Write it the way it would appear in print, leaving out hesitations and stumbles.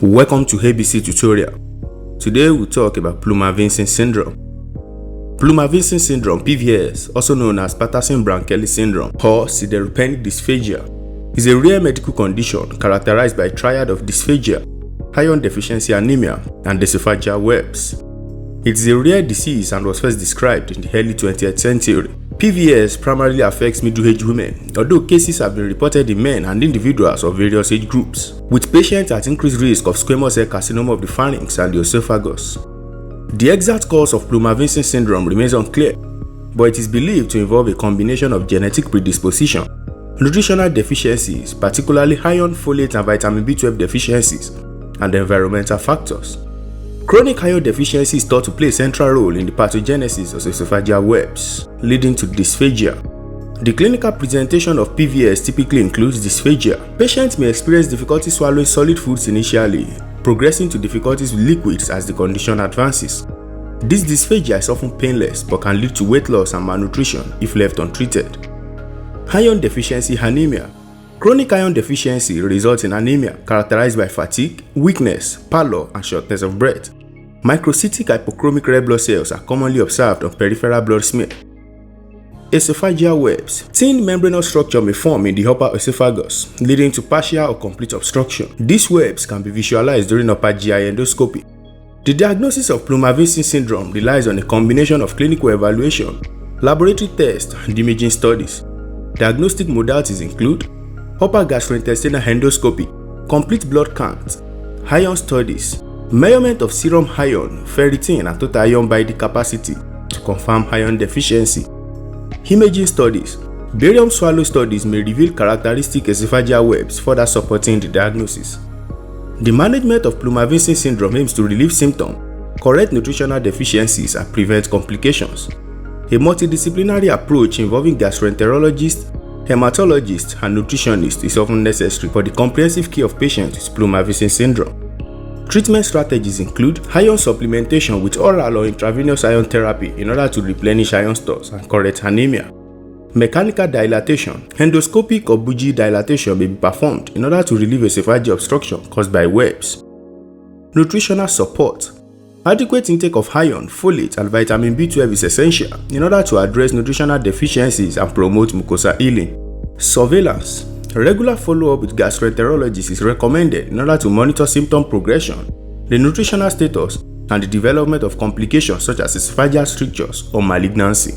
Welcome to ABC tutorial. Today we'll talk about Plummer-Vinson Syndrome. Plummer-Vinson Syndrome, PVS, also known as Paterson-Kelly Syndrome or sideropenic dysphagia, is a rare medical condition characterized by a triad of dysphagia, iron deficiency anemia, and esophageal webs. It is a rare disease and was first described in the early 20th century. PVS primarily affects middle-aged women, although cases have been reported in men and individuals of various age groups, with patients at increased risk of squamous cell carcinoma of the pharynx and the esophagus. The exact cause of Plummer-Vinson syndrome remains unclear, but it is believed to involve a combination of genetic predisposition, nutritional deficiencies, particularly iron, folate, and vitamin B12 deficiencies, and environmental factors. Chronic iron deficiency is thought to play a central role in the pathogenesis of esophageal webs, leading to dysphagia. The clinical presentation of PVS typically includes dysphagia. Patients may experience difficulty swallowing solid foods initially, progressing to difficulties with liquids as the condition advances. This dysphagia is often painless but can lead to weight loss and malnutrition if left untreated. Iron deficiency anemia. Chronic iron deficiency results in anemia characterized by fatigue, weakness, pallor, and shortness of breath. Microcytic hypochromic red blood cells are commonly observed on peripheral blood smear. Esophageal webs. Thin membranous structure may form in the upper esophagus, leading to partial or complete obstruction. These webs can be visualized during upper GI endoscopy. The diagnosis of Plummer-Vinson syndrome relies on a combination of clinical evaluation, laboratory tests, and imaging studies. Diagnostic modalities include upper gastrointestinal endoscopy, complete blood count, iron studies, measurement of serum iron, ferritin, and total iron binding capacity to confirm iron deficiency. Imaging studies. Barium swallow studies may reveal characteristic esophageal webs, further supporting the diagnosis. The management of Plummer-Vinson syndrome aims to relieve symptoms, correct nutritional deficiencies, and prevent complications. A multidisciplinary approach involving gastroenterologists, hematologists, and nutritionists is often necessary for the comprehensive care of patients with Plummer-Vinson syndrome. Treatment strategies include iron supplementation with oral or intravenous iron therapy in order to replenish iron stores and correct anemia. Mechanical dilatation, endoscopic or bougie dilatation may be performed in order to relieve esophageal obstruction caused by webs. Nutritional support. Adequate intake of iron, folate, and vitamin B12 is essential in order to address nutritional deficiencies and promote mucosal healing. Surveillance. Regular follow-up with gastroenterologists is recommended in order to monitor symptom progression, the nutritional status, and the development of complications such as esophageal strictures or malignancy.